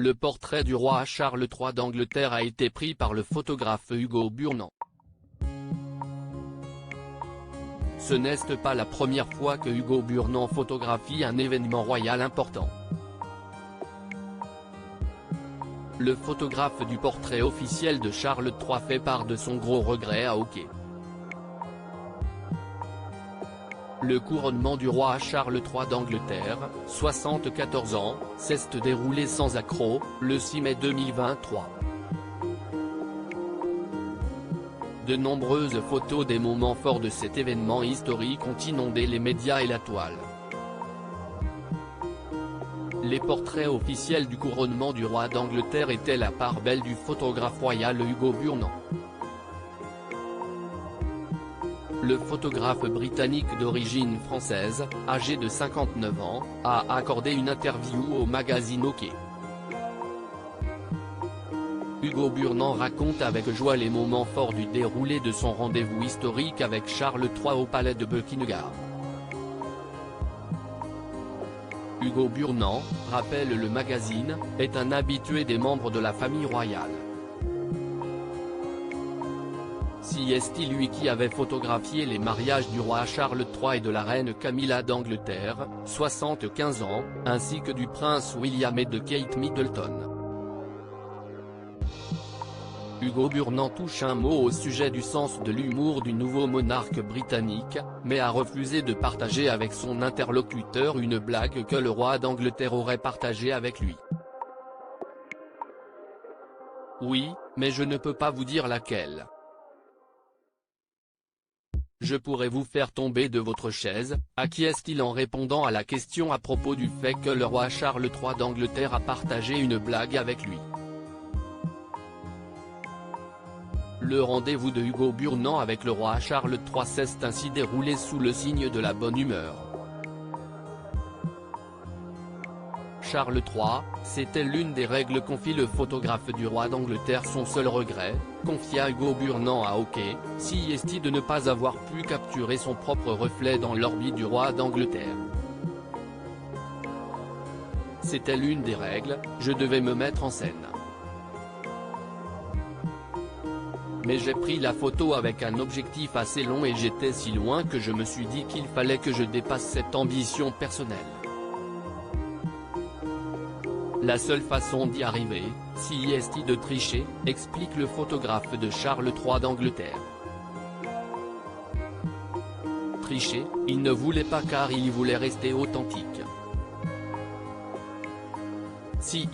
Le portrait du roi Charles III d'Angleterre a été pris par le photographe Hugo Burnand. Ce n'est pas la première fois que Hugo Burnand photographie un événement royal important. Le photographe du portrait officiel de Charles III fait part de son gros regret à Hockey. Le couronnement du roi Charles III d'Angleterre, 74 ans, s'est déroulé sans accroc, le 6 mai 2023. De nombreuses photos des moments forts de cet événement historique ont inondé les médias et la toile. Les portraits officiels du couronnement du roi d'Angleterre étaient la part belle du photographe royal Hugo Burnand. Le photographe britannique d'origine française, âgé de 59 ans, a accordé une interview au magazine Hockey. Hugo Burnand raconte avec joie les moments forts du déroulé de son rendez-vous historique avec Charles III au palais de Buckingham. Hugo Burnand, rappelle le magazine, est un habitué des membres de la famille royale. C'est lui qui avait photographié les mariages du roi Charles III et de la reine Camilla d'Angleterre, 75 ans, ainsi que du prince William et de Kate Middleton. Hugo Burnand touche un mot au sujet du sens de l'humour du nouveau monarque britannique, mais a refusé de partager avec son interlocuteur une blague que le roi d'Angleterre aurait partagée avec lui. Oui, mais je ne peux pas vous dire laquelle. Je pourrais vous faire tomber de votre chaise, acquiesce-t-il en répondant à la question à propos du fait que le roi Charles III d'Angleterre a partagé une blague avec lui. Le rendez-vous de Hugo Burnand avec le roi Charles III s'est ainsi déroulé sous le signe de la bonne humeur. Charles III, c'était l'une des règles, confie le photographe du roi d'Angleterre. Son seul regret, confia Hugo Burnand à Hockey, c'est de ne pas avoir pu capturer son propre reflet dans l'orbite du roi d'Angleterre. C'était l'une des règles, je devais me mettre en scène. Mais j'ai pris la photo avec un objectif assez long et j'étais si loin que je me suis dit qu'il fallait que je dépasse cette ambition personnelle. La seule façon d'y arriver, c'est de tricher, explique le photographe de Charles III d'Angleterre. Tricher, il ne voulait pas car il voulait rester authentique. C'est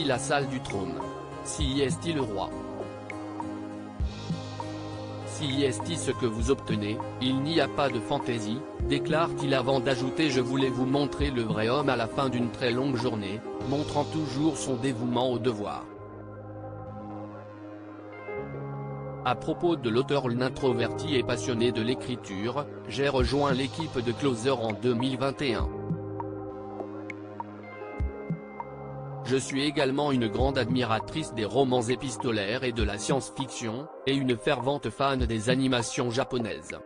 la salle du trône. C'est le roi. C'est ce que vous obtenez, il n'y a pas de fantaisie, déclare-t-il avant d'ajouter: je voulais vous montrer le vrai homme à la fin d'une très longue journée, montrant toujours son dévouement au devoir. À propos de l'auteur, l'introverti et passionné de l'écriture, j'ai rejoint l'équipe de Closer en 2021. Je suis également une grande admiratrice des romans épistolaires et de la science-fiction, et une fervente fan des animations japonaises.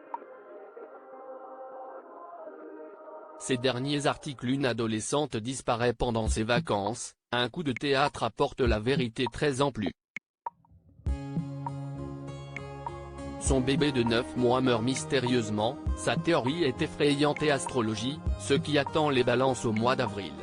Ces derniers articles: une adolescente disparaît pendant ses vacances, un coup de théâtre apporte la vérité très amplue. Son bébé de 9 mois meurt mystérieusement, sa théorie est effrayante et astrologie, ce qui attend les balances au mois d'avril.